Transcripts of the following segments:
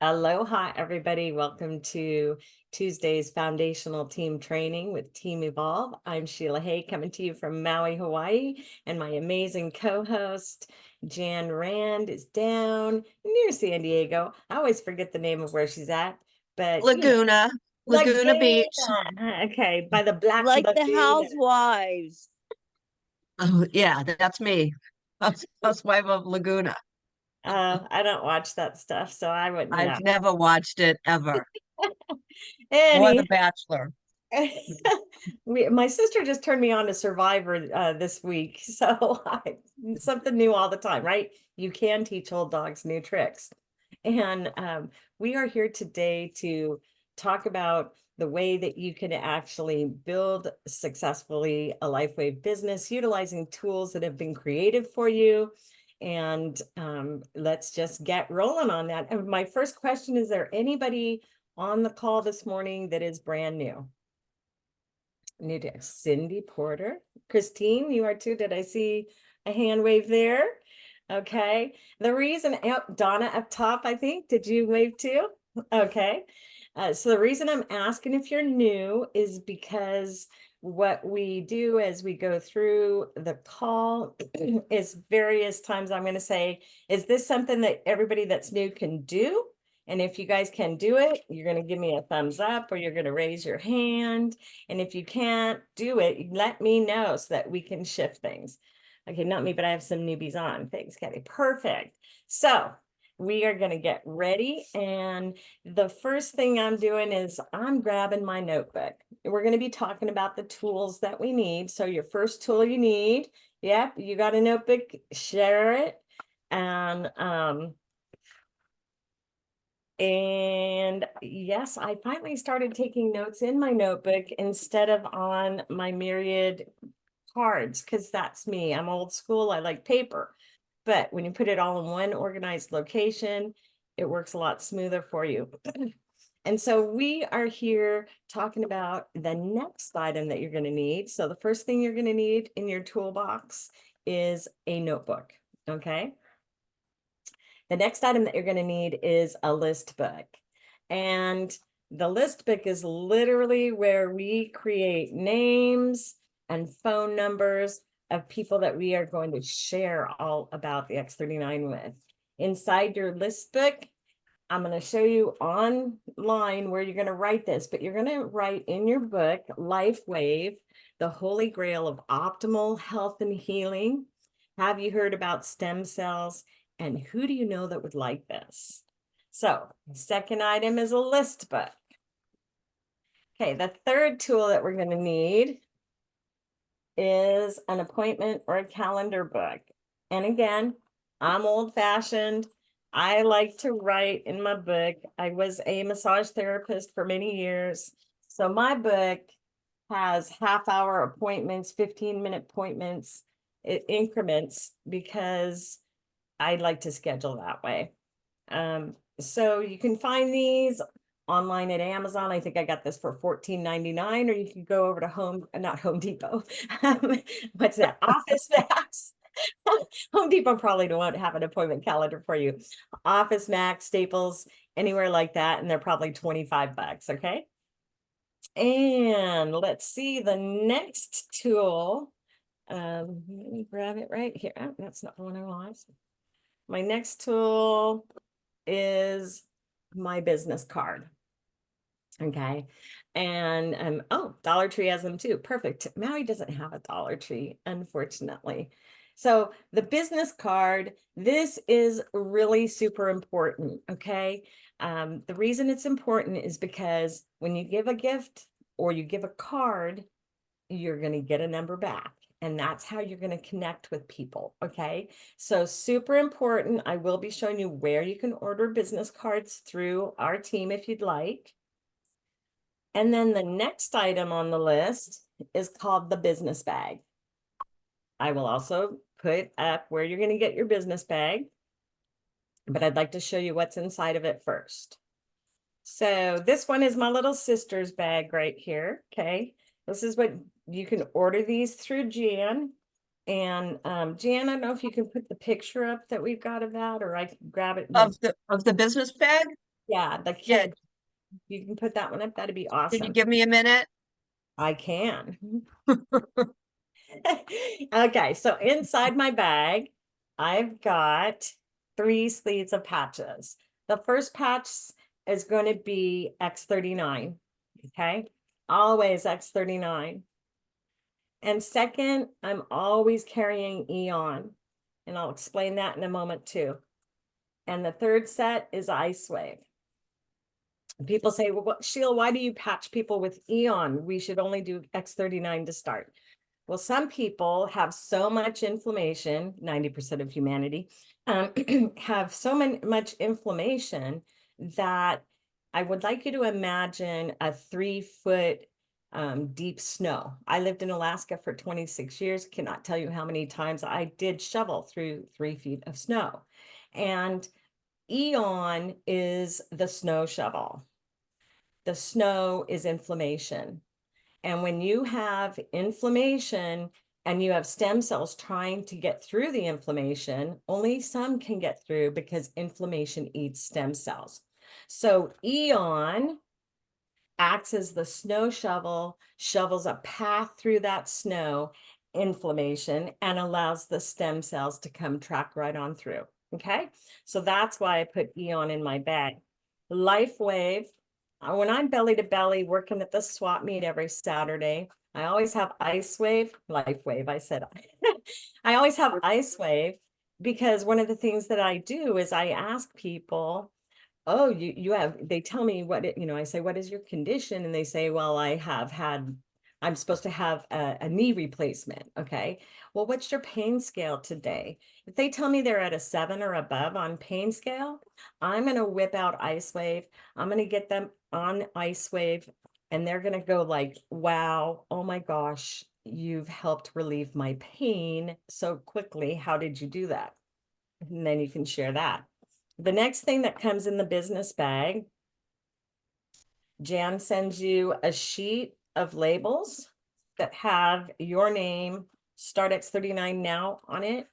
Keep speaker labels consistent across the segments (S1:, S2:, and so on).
S1: Aloha, everybody. Welcome to Tuesday's Foundational Team Training with Team Evolve. I'm Sheila Hay, coming to you from Maui, Hawaii, and my amazing co-host, Jan Rand, is down near San Diego. I always forget the name of where she's at, but
S2: Laguna, Laguna Beach.
S1: Laguna. Okay, by the Black
S3: Like the
S1: Lagoon.
S3: housewives.
S2: Oh, yeah, that's me. Housewife of Laguna.
S1: I don't watch that stuff, so I wouldn't know.
S2: I've never watched it ever. Or
S1: Any
S2: The Bachelor.
S1: my sister just turned me on to Survivor this week, so something new all the time, right? You can teach old dogs new tricks. And we are here today to talk about the way that you can actually build successfully a Lifewave business utilizing tools that have been created for you. And let's just get rolling on that. And my first question, is there anybody on the call this morning that is brand new? New to Cindy Porter. Christine, you are too. Did I see a hand wave there? Okay. The reason, Donna up top, I think, did you wave too? Okay. So the reason I'm asking if you're new is because what we do as we go through the call is various times I'm going to say, is this something that everybody that's new can do? And if you guys can do it, you're going to give me a thumbs up or you're going to raise your hand. And if you can't do it, let me know so that we can shift things. Okay, not me, but I have some newbies on. Thanks, Kathy. Perfect. So we are going to get ready. And the first thing I'm doing is I'm grabbing my notebook. We're going to be talking about the tools that we need. So your first tool you need, yep, you got a notebook, share it. And yes, I finally started taking notes in my notebook instead of on my myriad cards, because that's me. I'm old school. I like paper. But when you put it all in one organized location, it works a lot smoother for you. And so we are here talking about the next item that you're going to need. So the first thing you're going to need in your toolbox is a notebook. Okay. The next item that you're going to need is a list book. And the list book is literally where we create names and phone numbers of people that we are going to share all about the X39 with. Inside your list book, I'm going to show you online where you're going to write this, but you're going to write in your book, Lifewave, the Holy Grail of Optimal Health and Healing. Have you heard about stem cells? And who do you know that would like this? So, second item is a list book. Okay, the third tool that we're going to need is an appointment or a calendar book. And again, I'm old-fashioned. I like to write in my book. I was a massage therapist for many years. So my book has half-hour appointments, 15-minute appointments, increments, because I like to schedule that way. So you can find these online at Amazon. I think I got this for $14.99, or you can go over to not Home Depot. What's that? Office Max. Home Depot probably won't have an appointment calendar for you. Office Max, Staples, anywhere like that, and they're probably $25. Okay. And let's see the next tool. Let me grab it right here. Oh, that's not the one I want. My next tool is my business card. Okay. And oh, Dollar Tree has them too. Perfect. Maui doesn't have a Dollar Tree, unfortunately. So the business card, this is really super important. Okay. The reason it's important is because when you give a gift or you give a card, you're going to get a number back. And that's how you're going to connect with people. Okay. So super important. I will be showing you where you can order business cards through our team if you'd like. And then the next item on the list is called the business bag. I will also put up where you're going to get your business bag, but I'd like to show you what's inside of it first. So this one is my little sister's bag right here. Okay. This is what you can order these through Jan. And Jan, I don't know if you can put the picture up that we've got of that, or I can grab it.
S2: Of the business bag?
S1: Yeah, the
S2: Yeah.
S1: kid, you can put that one up. That'd be
S2: Can you
S1: awesome.
S2: give me a minute?
S1: I can. Okay, so inside my bag, I've got 3 sleeves of patches. The first patch is going to be X39. Okay, always X39. And second, I'm always carrying Eon, and I'll explain that in a moment too. And the third set is Icewave. People say, well, Sheila, why do you patch people with Eon? We should only do X39 to start. Well, some people have so much inflammation, 90% of humanity have so much inflammation that I would like you to imagine a 3 foot deep snow. I lived in Alaska for 26 years, cannot tell you how many times I did shovel through 3 feet of snow. And Eon is the snow shovel. The snow is inflammation. And when you have inflammation and you have stem cells trying to get through the inflammation, only some can get through because inflammation eats stem cells. So Eon acts as the snow shovel, shovels a path through that snow inflammation and allows the stem cells to come track right on through. Okay, so that's why I put Eon in my bag. Lifewave, when I'm belly to belly working at the swap meet every Saturday, I always have Lifewave, I said. I always have Icewave because one of the things that I do is I ask people, oh, you have, they tell me what it, I say, what is your condition? And they say, well, I'm supposed to have a knee replacement. Okay. Well, what's your pain scale today? If they tell me they're at a 7 or above on pain scale, I'm going to whip out Icewave. I'm going to get them on Icewave and they're going to go like, wow, oh my gosh, you've helped relieve my pain so quickly. How did you do that? And then you can share that. The next thing that comes in the business bag, Jan sends you a sheet of labels that have your name, Start X39 Now on it.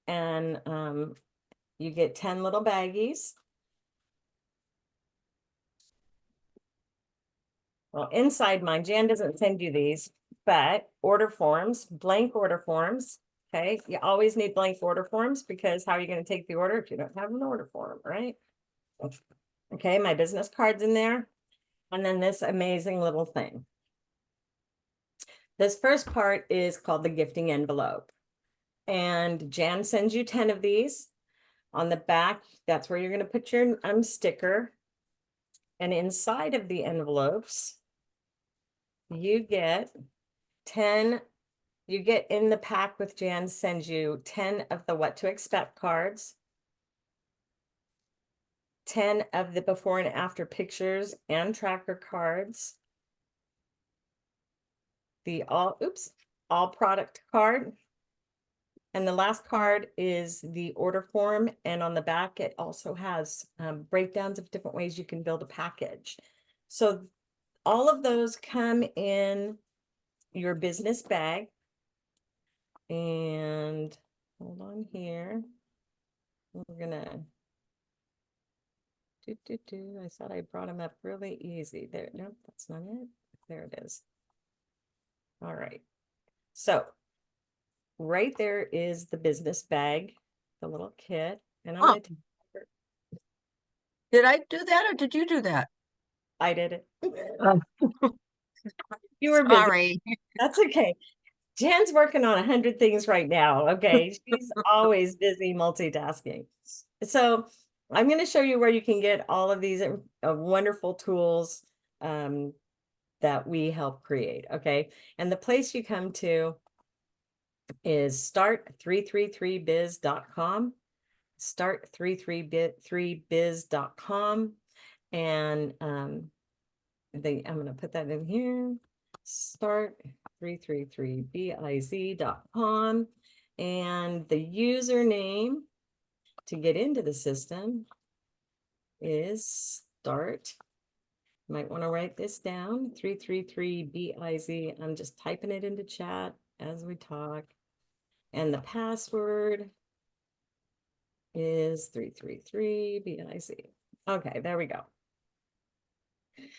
S1: And you get 10 little baggies. Well, inside mine, Jan doesn't send you these, but order forms, blank order forms. Okay, you always need blank order forms because how are you going to take the order if you don't have an order form, right? Okay, my business card's in there. And then this amazing little thing. This first part is called the gifting envelope. And Jan sends you 10 of these. On the back, that's where you're going to put your sticker. And inside of the envelopes, you get 10, you get in the pack with Jan sends you 10 of the what to expect cards, 10 of the before and after pictures and tracker cards, the all product card. And the last card is the order form. And on the back, it also has breakdowns of different ways you can build a package. So all of those come in your business bag. And hold on here. We're gonna I thought I brought them up really easy. There, nope, that's not it. There it is. All right. So right there is the business bag, the little kit. And I'm
S2: Oh,
S1: gonna take,
S2: did I do that or did you do that?
S1: I did it.
S2: Oh,
S1: You were busy.
S2: sorry.
S1: That's okay. Jan's working on 100 things right now. Okay. She's always busy multitasking. So I'm going to show you where you can get all of these wonderful tools that we help create. Okay. And the place you come to is start333biz.com, start333biz.com. And I'm going to put that in here. Start333biz.com. And the username to get into the system is start. You might want to write this down, 333biz. I'm just typing it into chat as we talk. And the password is 333biz. Okay, there we go.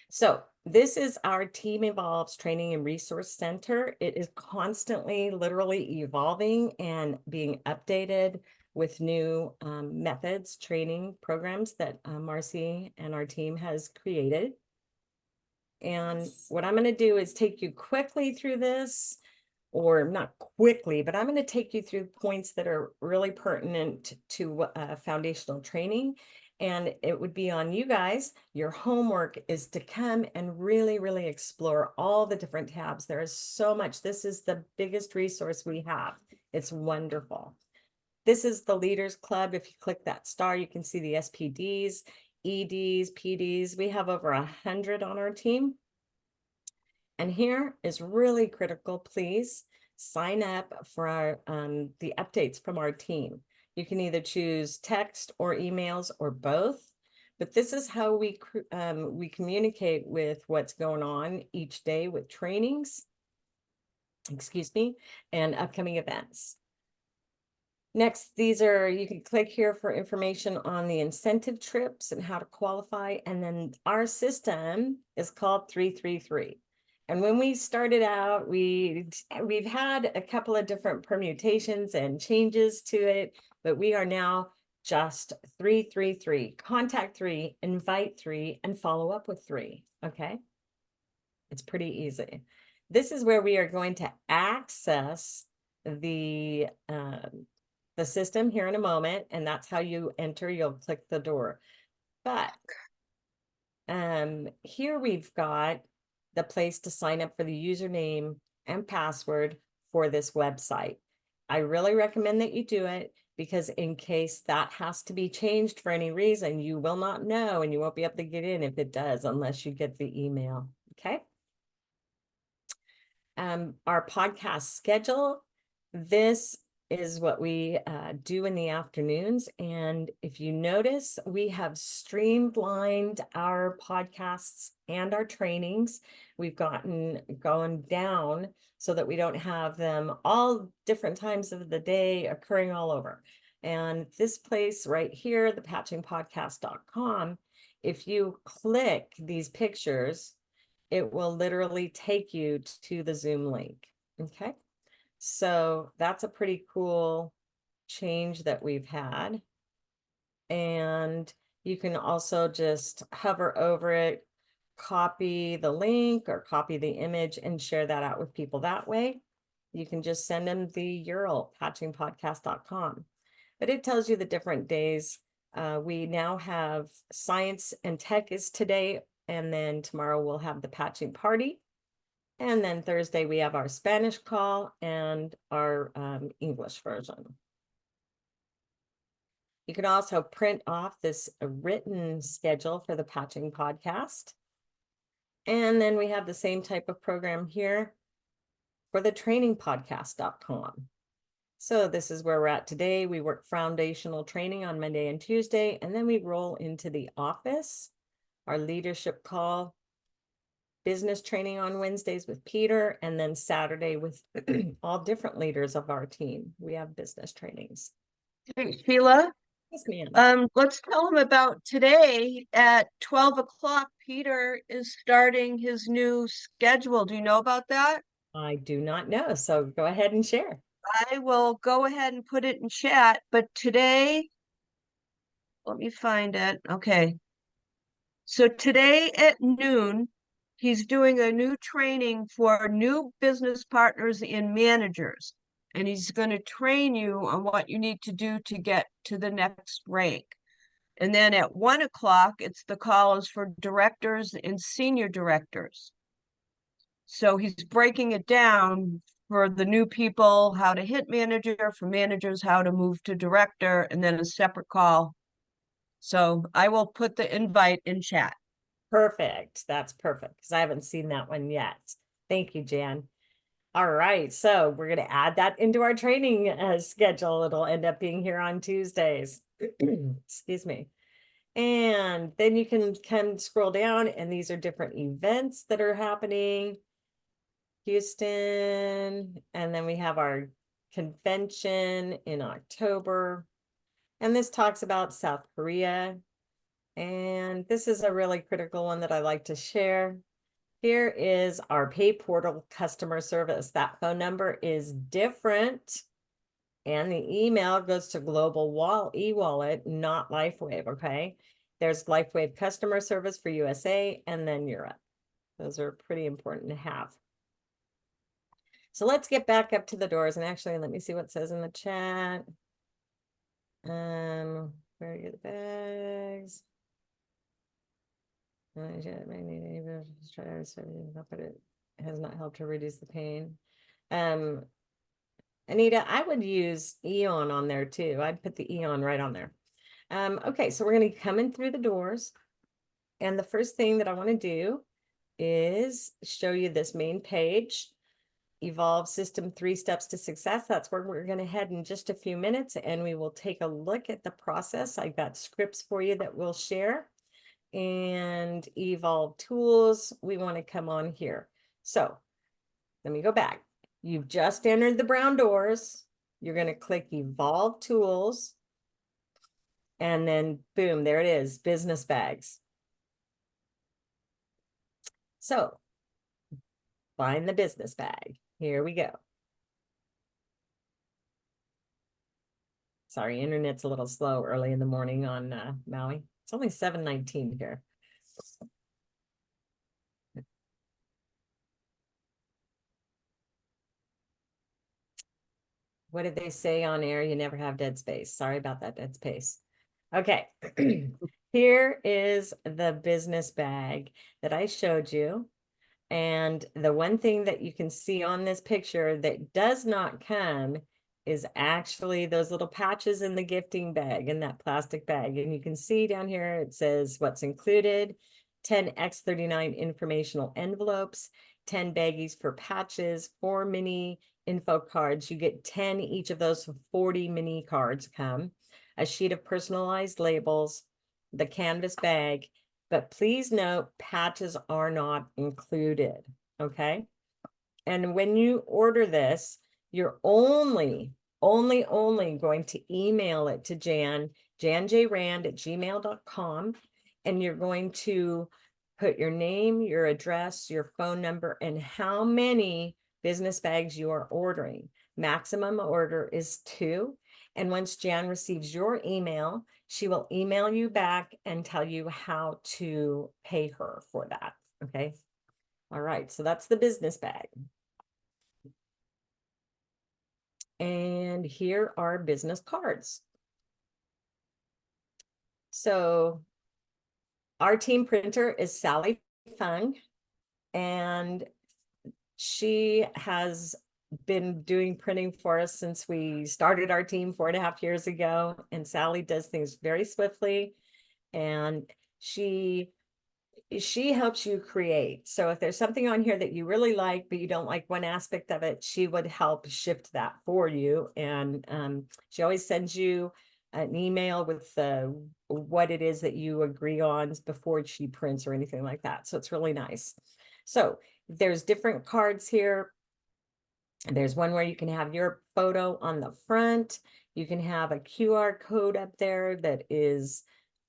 S1: So this is our Team Evolves Training and Resource Center. It is constantly, literally evolving and being updated with new methods, training programs that Marcy and our team has created. And what I'm going to do is take you quickly through this, or not quickly, but I'm going to take you through points that are really pertinent to foundational training. And it would be on you guys. Your homework is to come and really, really explore all the different tabs. There is so much. This is the biggest resource we have. It's wonderful. This is the Leaders Club. If you click that star, you can see the SPDs, EDs, PDs. We have over 100 on our team. And here is really critical. Please sign up for our, the updates from our team. You can either choose text or emails or both, but this is how we communicate with what's going on each day with trainings, excuse me, and upcoming events. Next, you can click here for information on the incentive trips and how to qualify. And then our system is called 333. And when we started out, we've had a couple of different permutations and changes to it, but we are now just 333. Contact 3, invite 3, and follow up with 3. Okay. It's pretty easy. This is where we are going to access the system here in a moment, and that's how you enter. You'll click the door. But here we've got the place to sign up for the username and password for this website. I really recommend that you do it, because in case that has to be changed for any reason, you will not know and you won't be able to get in if it does, unless you get the email. Okay. Our podcast schedule. This is what we do in the afternoons. And if you notice, we have streamlined our podcasts and our trainings. We've gotten going down so that we don't have them all different times of the day occurring all over. And this place right here, the patchingpodcast.com, if you click these pictures, it will literally take you to the Zoom link. Okay. So that's a pretty cool change that we've had. And you can also just hover over it, copy the link or copy the image and share that out with people that way. You can just send them the URL, patchingpodcast.com. But it tells you the different days. We now have science and tech is today, and then tomorrow we'll have the patching party. And then Thursday, we have our Spanish call and our English version. You can also print off this written schedule for the Patching Podcast. And then we have the same type of program here for the trainingpodcast.com. So this is where we're at today. We work foundational training on Monday and Tuesday, and then we roll into the office, our leadership call, business training on Wednesdays with Peter, and then Saturday with all different leaders of our team. We have business trainings.
S2: Hey, Sheila,
S1: Yes, ma'am.
S2: let's tell them about today at 12 o'clock. Peter is starting his new schedule. Do you know about that?
S1: I do not know, so go ahead and share.
S2: I will go ahead and put it in chat, but today, let me find it. Okay. So today at noon, he's doing a new training for new business partners and managers. And he's going to train you on what you need to do to get to the next rank. And then at 1 o'clock, it's the call is for directors and senior directors. So he's breaking it down for the new people, how to hit manager, for managers, how to move to director, and then a separate call. So I will put the invite in chat.
S1: Perfect. That's perfect, because I haven't seen that one yet. Thank you, Jan. All right, so we're going to add that into our training schedule. It'll end up being here on Tuesdays. Excuse me. And then you can come scroll down, and these are different events that are happening. Houston, and then we have our convention in October. And this talks about South Korea. And this is a really critical one that I like to share. Here is our pay portal customer service. That phone number is different. And the email goes to Global e-wallet, not Lifewave, okay? There's Lifewave customer service for USA and then Europe. Those are pretty important to have. So let's get back up to the doors, and actually, let me see what it says in the chat. Where are the bags? But it has not helped to reduce the pain. Anita, I would use Eon on there too. I'd put the Eon right on there. Okay, so we're going to come in through the doors. And the first thing that I want to do is show you this main page, Evolve System 3 Steps to Success. That's where we're going to head in just a few minutes, and we will take a look at the process. I've got scripts for you that we'll share. And Evolve Tools, we want to come on here. So let me go back. You've just entered the brown doors. You're going to click Evolve Tools. And then boom, there it is, business bags. So find the business bag. Here we go. Sorry, internet's a little slow early in the morning on Maui. It's only 7:19 here. What did they say on air? You never have dead space. Sorry about that dead space. Okay, here is the business bag that I showed you. And the one thing that you can see on this picture that does not come is actually those little patches in the gifting bag, in that plastic bag. And you can see down here, it says what's included, 10 X39 informational envelopes, 10 baggies for patches, 4 mini info cards. You get 10 each of those, 40 mini cards come, a sheet of personalized labels, the canvas bag, but please note patches are not included, okay? And when you order this, you're only going to email it to janjrand@gmail.com, and you're going to put your name, your address, your phone number, and how many business bags you are ordering. Maximum order is 2. And once Jan receives your email, she will email you back and tell you how to pay her for that. Okay. All right. So that's the business bag. And here are business cards. So our team printer is Sally Fung, and she has been doing printing for us since we started our team 4.5 years ago. And Sally does things very swiftly, and she helps you create. So if there's something on here that you really like, but you don't like one aspect of it, she would help shift that for you. And she always sends you an email with what it is that you agree on before she prints or anything like that. So it's really nice. So there's different cards here. There's one where you can have your photo on the front. You can have a QR code up there that is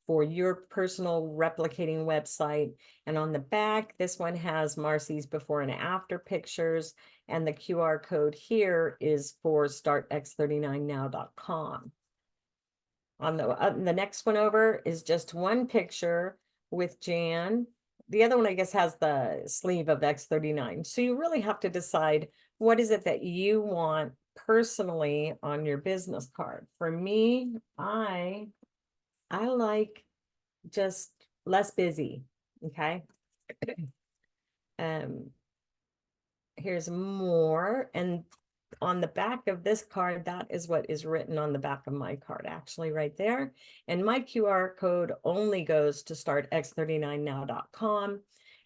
S1: for your personal replicating website. And on the back, this one has Marcy's before and after pictures. And the QR code here is for startx39now.com. On the next one over is just one picture with Jan. The other one, I guess, has the sleeve of X39. So you really have to decide what is it that you want personally on your business card. For me, I like just less busy. Okay. Here's more. And on the back of this card, that is what is written on the back of my card, actually, right there. And my QR code only goes to startx39now.com.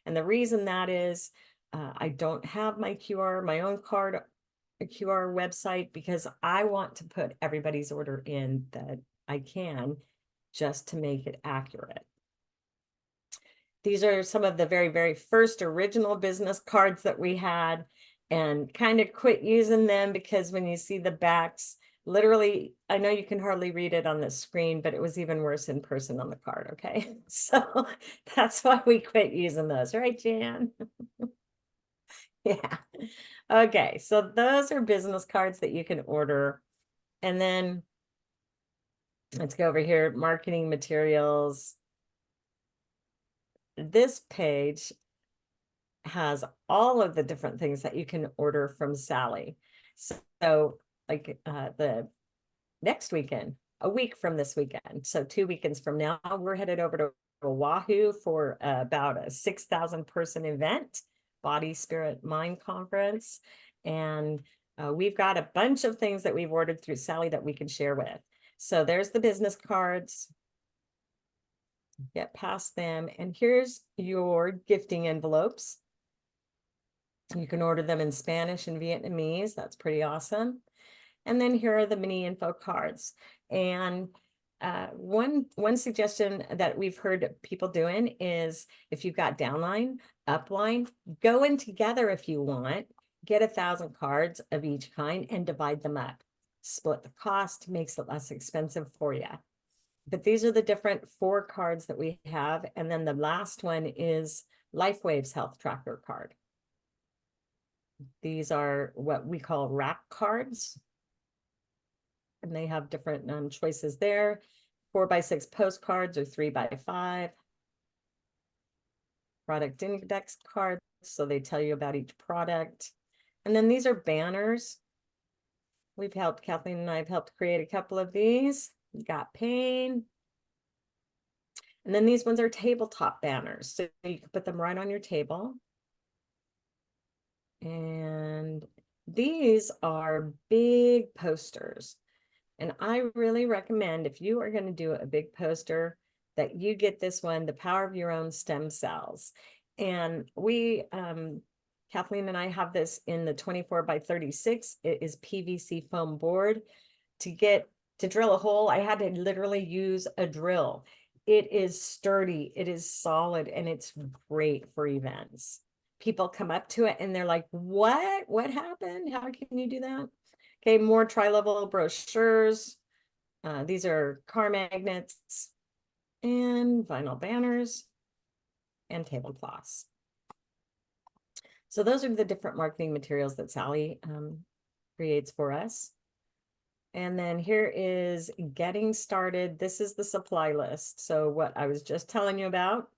S1: And the reason that is, I don't have my own card, a QR website, because I want to put everybody's order in that I can, just to make it accurate. These are some of the very, very first original business cards that we had, and kind of quit using them because when you see the backs, literally, I know you can hardly read it on the screen, but it was even worse in person on the card, okay? So that's why we quit using those, right, Jan? Yeah. Okay, so those are business cards that you can order. And then let's go over here, marketing materials. This page has all of the different things that you can order from Sally. So like the next weekend, a week from this weekend, so 2 weekends from now, we're headed over to Oahu for about a 6,000 person event, Body, Spirit, Mind Conference. And we've got a bunch of things that we've ordered through Sally that we can share with. So there's the business cards. Get past them. And here's your gifting envelopes. You can order them in Spanish and Vietnamese. That's pretty awesome. And then here are the mini info cards. And one suggestion that we've heard people doing is if you've got downline, upline, go in together if you want, get 1,000 cards of each kind and divide them up. Split the cost, makes it less expensive for you. But these are the different 4 cards that we have. And then the last one is Lifewave's health tracker card. These are what we call wrap cards. And they have different choices there. 4x6 postcards or 3x5. Product index cards, so they tell you about each product. And then these are banners. Kathleen and I have helped create a couple of these. You got pain. And then these ones are tabletop banners. So you can put them right on your table. And these are big posters. And I really recommend if you are going to do a big poster that you get this one, The Power of Your Own Stem Cells. And Kathleen and I have this in the 24x36. It is PVC foam board. To drill a hole, I had to literally use a drill. It is sturdy, it is solid, and it's great for events. People come up to it and they're like, what happened? How can you do that? Okay, more tri-level brochures. These are car magnets and vinyl banners and tablecloths. So those are the different marketing materials that Sally creates for us. And then here is getting started. This is the supply list. So what I was just telling you about,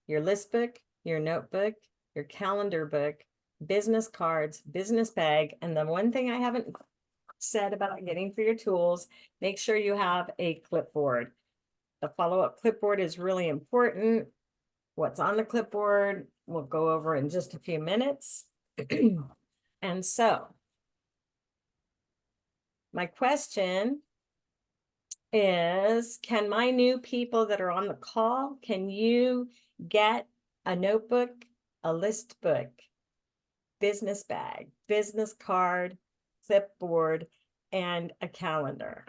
S1: your list book, your notebook, your calendar book, business cards, business bag. And the one thing I haven't said about getting for your tools, make sure you have a clipboard. The follow-up clipboard is really important. What's on the clipboard, we'll go over in just a few minutes. And so, my question is, can my new people that are on the call, can you get a notebook, a list book, business bag, business card, clipboard, and a calendar?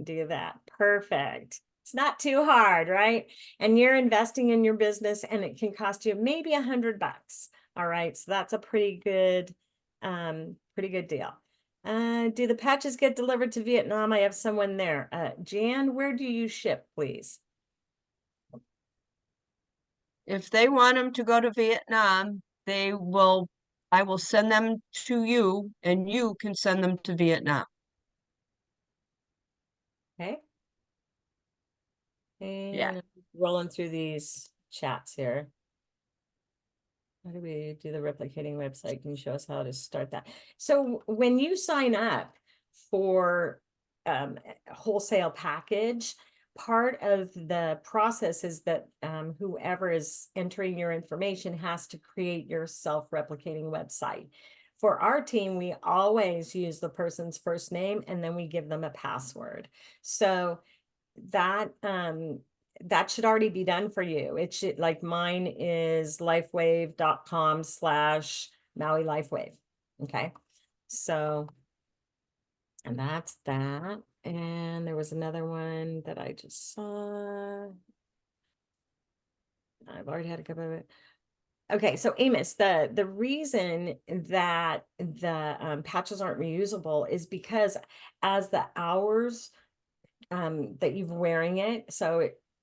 S1: Do that. Perfect. It's not too hard, right? And you're investing in your business and it can cost you maybe $100. All right. So that's a pretty good deal. Do the patches get delivered to Vietnam? I have someone there. Jan, where do you ship, please?
S2: If they want them to go to Vietnam, I will send them to you and you can send them to Vietnam.
S1: Okay.
S2: Yeah.
S1: And rolling through these chats here. How do we do the replicating website? Can you show us how to start that? So when you sign up for a wholesale package, part of the process is that whoever is entering your information has to create your self-replicating website. For our team, we always use the person's first name and then we give them a password. So that should already be done for you. It should, like mine is lifewave.com/Maui Lifewave. Okay. So, and that's that. And there was another one that I just saw. I've already had a couple of it. Okay, so Amos, the reason that the patches aren't reusable is because as the hours that you've wearing it,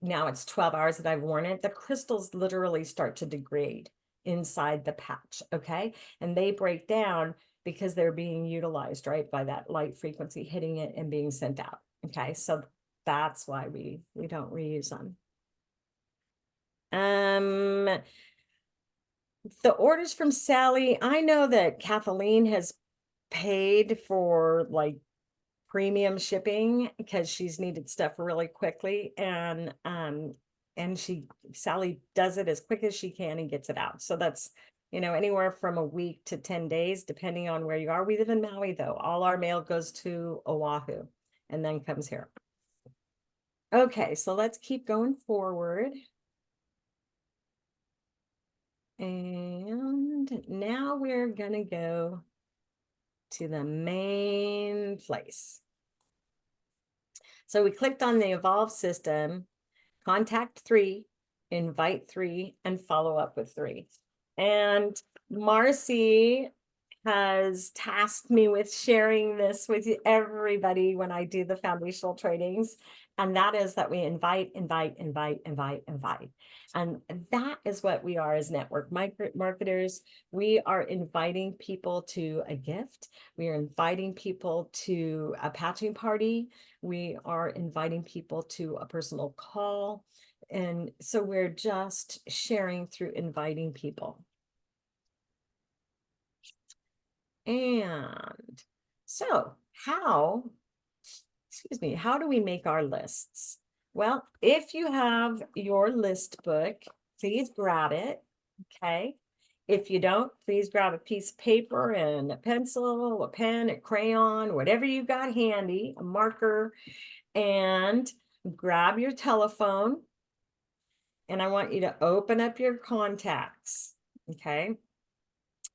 S1: now it's 12 hours that I've worn it, the crystals literally start to degrade inside the patch, okay? And they break down because they're being utilized, right, by that light frequency hitting it and being sent out. Okay, so that's why we don't reuse them. The orders from Sally, I know that Kathleen has paid for like premium shipping because she's needed stuff really quickly, and Sally does it as quick as she can and gets it out. So that's, anywhere from a week to 10 days, depending on where you are. We live in Maui though. All our mail goes to Oahu and then comes here. Okay, so let's keep going forward. And now we're gonna go to the main place. So we clicked on the evolve system, contact 3, invite 3, and follow up with 3. And Marcy has tasked me with sharing this with everybody when I do the foundational trainings. And that is that we invite. And that is what we are as network marketers. We are inviting people to a gift. We are inviting people to a patching party. We are inviting people to a personal call. And so we're just sharing through inviting people. And so how do we make our lists? Well, if you have your list book, please grab it, okay? If you don't, please grab a piece of paper and a pencil, a pen, a crayon, whatever you got handy, a marker, and grab your telephone. And I want you to open up your contacts, okay?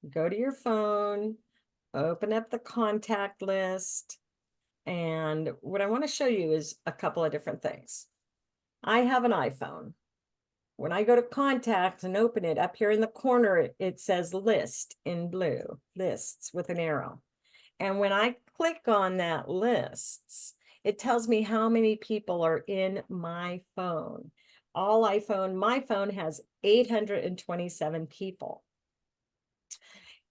S1: Go to your phone, open up the contact list. And what I want to show you is a couple of different things. I have an iPhone. When I go to contacts and open it, up here in the corner, it says list in blue, lists with an arrow. And when I click on that lists, it tells me how many people are in my phone. My phone has 827 people.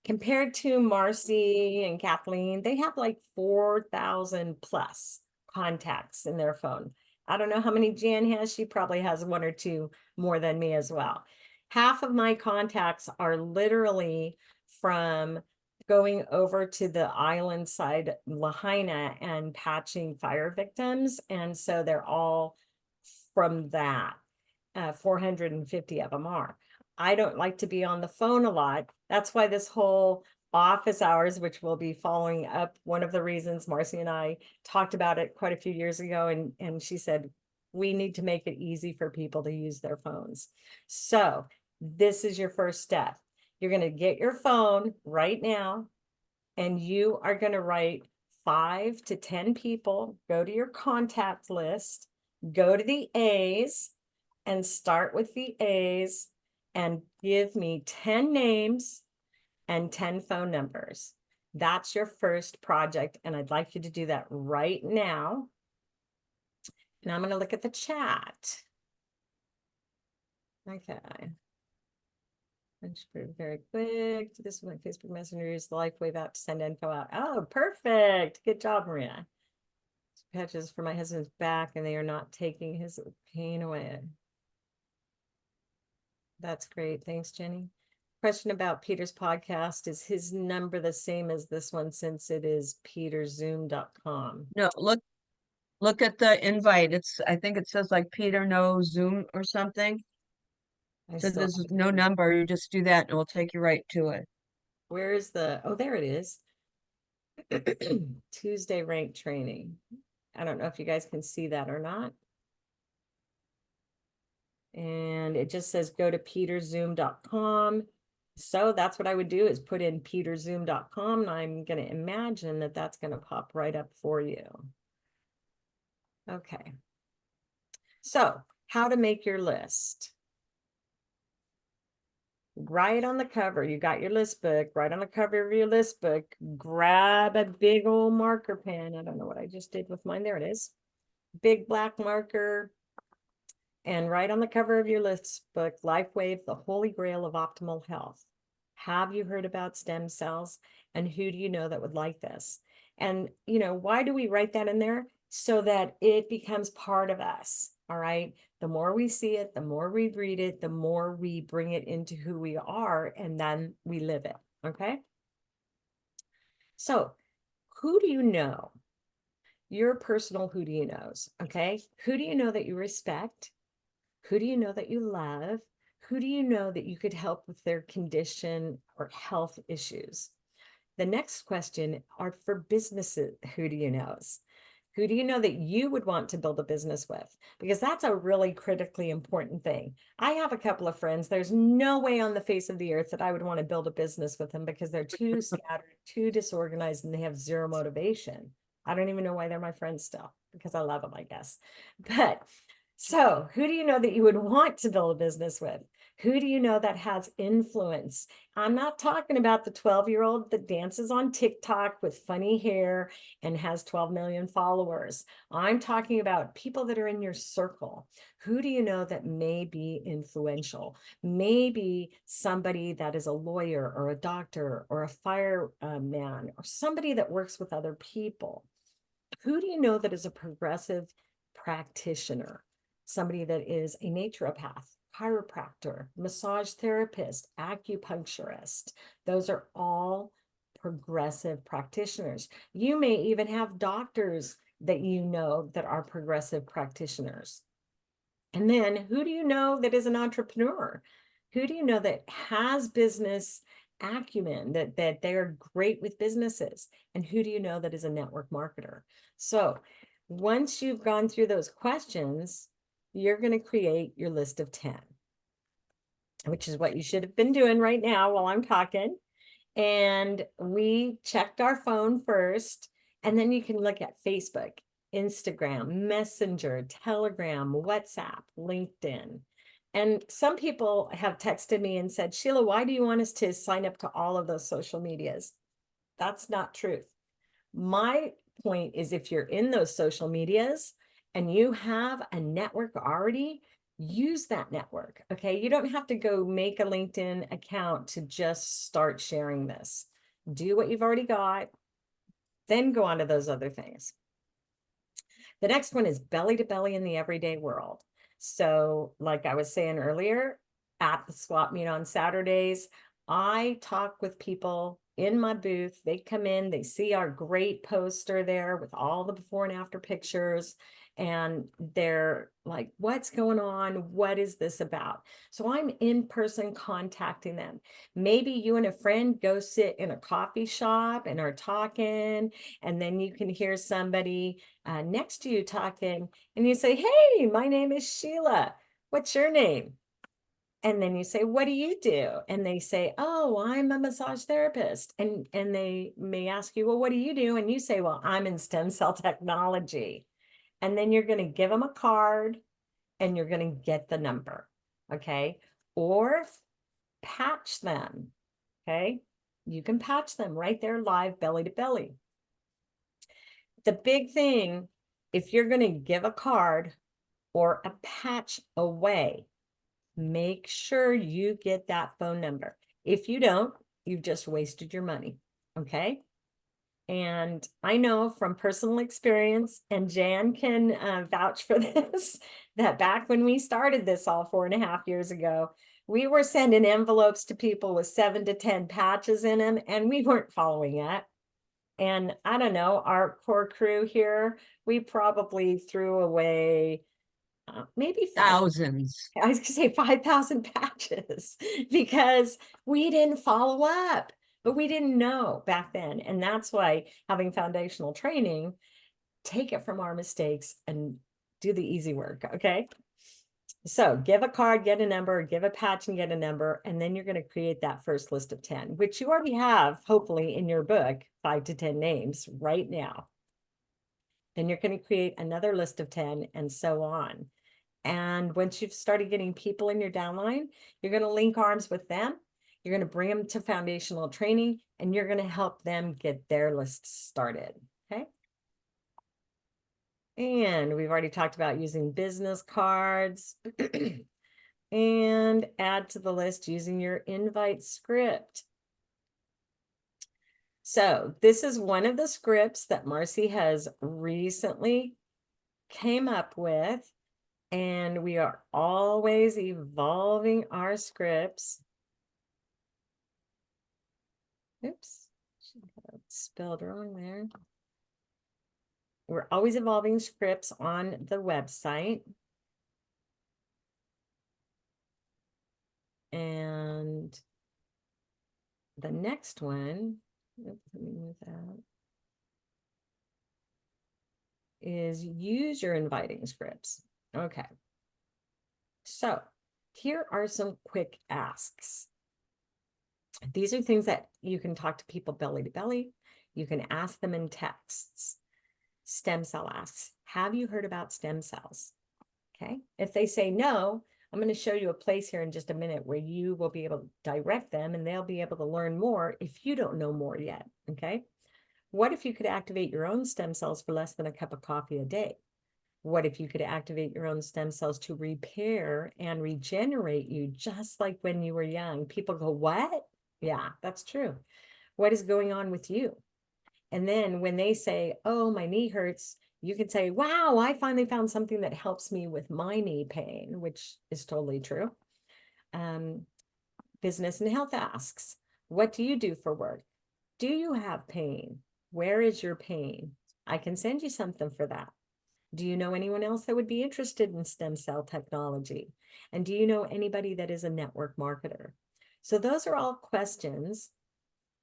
S1: Compared to Marcy and Kathleen, they have like 4,000 plus contacts in their phone. I don't know how many Jan has. She probably has one or two more than me as well. Half of my contacts are literally from going over to the island side, Lahaina, and patching fire victims. And so they're all from that. 450 of them are. I don't like to be on the phone a lot. That's why this whole office hours, which we'll be following up, one of the reasons Marcy and I talked about it quite a few years ago, and she said, we need to make it easy for people to use their phones. So this is your first step. You're going to get your phone right now, and you are going to write 5 to 10 people, go to your contact list, go to the A's, and start with the A's and give me 10 names and 10 phone numbers. That's your first project, and I'd like you to do that right now. And I'm going to look at the chat. Okay. Very quick. This is my Facebook Messenger. Use the Lifewave app to send info out. Oh, perfect. Good job, Maria. Patches for my husband's back, and they are not taking his pain away. That's great. Thanks, Jenny. Question about Peter's podcast. Is his number the same as this one since it is peterzoom.com?
S2: No, look at the invite. I think it says like Peter no Zoom or something. So there's no number. You just do that and it will take you right to it.
S1: Where's oh, there it is. Tuesday rank training. I don't know if you guys can see that or not. And it just says go to peterzoom.com. So that's what I would do, is put in peterzoom.com, and I'm going to imagine that that's going to pop right up for you. Okay. So how to make your list. right on the cover, you got your list book, right on the cover of your list book, grab a big old marker pen. I don't know what I just did with mine. There it is. Big black marker. And right on the cover of your list book, Lifewave, the Holy Grail of Optimal Health. Have you heard about stem cells? And who do you know that would like this? And, why do we write that in there? So that it becomes part of us. All right. The more we see it, the more we read it, the more we bring it into who we are, and then we live it. Okay. So, who do you know? Your personal who do you knows. Okay. Who do you know that you respect? Who do you know that you love? Who do you know that you could help with their condition or health issues? The next question are for businesses. Who do you know? Who do you know that you would want to build a business with? Because that's a really critically important thing. I have a couple of friends. There's no way on the face of the earth that I would want to build a business with them because they're too scattered, too disorganized, and they have zero motivation. I don't even know why they're my friends still, because I love them, I guess. But so, who do you know that you would want to build a business with? Who do you know that has influence? I'm not talking about the 12-year-old that dances on TikTok with funny hair and has 12 million followers. I'm talking about people that are in your circle. Who do you know that may be influential? Maybe somebody that is a lawyer or a doctor or a fireman or somebody that works with other people. Who do you know that is a progressive practitioner? Somebody that is a naturopath, chiropractor, massage therapist, acupuncturist. Those are all progressive practitioners. You may even have doctors that you know that are progressive practitioners. And then who do you know that is an entrepreneur? Who do you know that has business acumen, that they're great with businesses? And who do you know that is a network marketer? So once you've gone through those questions, you're going to create your list of 10, which is what you should have been doing right now while I'm talking. And we checked our phone first, and then you can look at Facebook, Instagram, Messenger, Telegram, WhatsApp, LinkedIn. And some people have texted me and said, Sheila, why do you want us to sign up to all of those social medias? That's not truth. My point is, if you're in those social medias and you have a network already, use that network. Okay. You don't have to go make a LinkedIn account to just start sharing this. Do what you've already got, then go on to those other things. The next one is belly to belly in the everyday world. So, like I was saying earlier, at the swap meet on Saturdays, I talk with people in my booth. They come in, they see our great poster there with all the before and after pictures, and they're like, what's going on? What is this about? So I'm in person contacting them. Maybe you and a friend go sit in a coffee shop and are talking, and then you can hear somebody next to you talking, and you say, hey, my name is Sheila. What's your name? And then you say, what do you do? And they say, oh, I'm a massage therapist. And they may ask you, well, what do you do? And you say, well, I'm in stem cell technology. And then you're going to give them a card and you're going to get the number. Okay. Or patch them. Okay. You can patch them right there live, belly to belly. The big thing, if you're going to give a card or a patch away, make sure you get that phone number. If you don't, you've just wasted your money. Okay. And I know from personal experience, and Jan can vouch for this, that back when we started this all 4.5 years ago, we were sending envelopes to people with 7 to 10 patches in them, and we weren't following that. And I don't know, our core crew here, we probably threw away maybe
S2: Thousands.
S1: I was going to say 5,000 patches because we didn't follow up, but we didn't know back then. And that's why having foundational training, take it from our mistakes and do the easy work. Okay. So give a card, get a number, give a patch and get a number. And then you're going to create that first list of 10, which you already have, hopefully in your book, 5 to 10 names right now. Then you're going to create another list of 10 and so on. And once you've started getting people in your downline, you're going to link arms with them You're going to bring them to foundational training, and you're going to help them get their lists started. Okay. And we've already talked about using business cards and add to the list using your invite script. So this is one of the scripts that Marcy has recently came up with, and we are always evolving our scripts. Oops, spelled wrong there. We're always evolving scripts on the website. And the next one, oops, let me move that, is use your inviting scripts. Okay. So here are some quick asks. These are things that you can talk to people belly to belly. You can ask them in texts. Stem cell asks, have you heard about stem cells? Okay. If they say no, I'm going to show you a place here in just a minute where you will be able to direct them, and they'll be able to learn more if you don't know more yet. Okay. What if you could activate your own stem cells for less than a cup of coffee a day? What if you could activate your own stem cells to repair and regenerate you just like when you were young? People go, what? Yeah, that's true. What is going on with you? And then when they say, oh, my knee hurts, you can say, wow, I finally found something that helps me with my knee pain, which is totally true. Business and health asks, what do you do for work? Do you have pain? Where is your pain? I can send you something for that. Do you know anyone else that would be interested in stem cell technology? And do you know anybody that is a network marketer? So those are all questions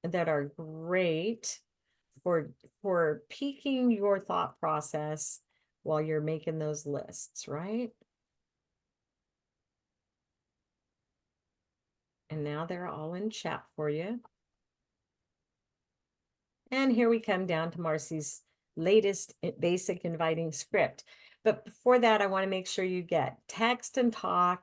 S1: that are great for piquing your thought process while you're making those lists, right? And now they're all in chat for you. And here we come down to Marcy's latest basic inviting script. But before that, I want to make sure you get text and talk,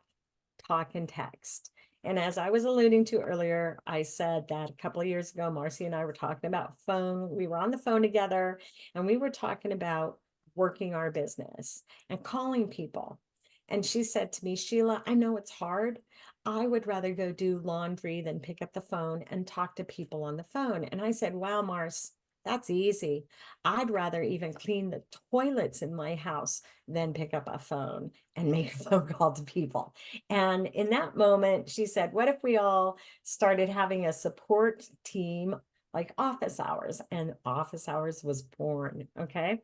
S1: talk and text. And as I was alluding to earlier, I said that a couple of years ago, Marcy and I were talking about phone. We were on the phone together, and we were talking about working our business and calling people. And she said to me, Sheila, I know it's hard. I would rather go do laundry than pick up the phone and talk to people on the phone. And I said, wow, Mars, that's easy. I'd rather even clean the toilets in my house than pick up a phone and make a phone call to people. And in that moment, she said, what if we all started having a support team like office hours? And office hours was born. Okay.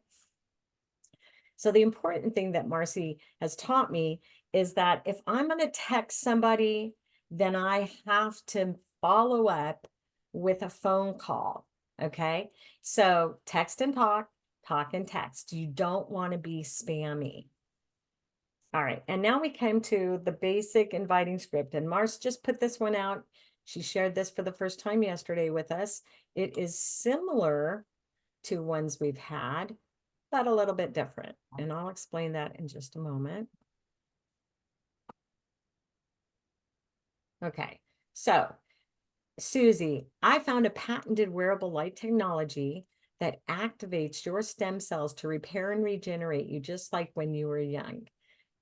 S1: So the important thing that Marcy has taught me is that if I'm going to text somebody, then I have to follow up with a phone call. Okay. So text and talk, talk and text. You don't want to be spammy. All right. And now we came to the basic inviting script, and Mars just put this one out. She shared this for the first time yesterday with us. It is similar to ones we've had, but a little bit different. And I'll explain that in just a moment. Okay, so Susie, I found a patented wearable light technology that activates your stem cells to repair and regenerate you just like when you were young.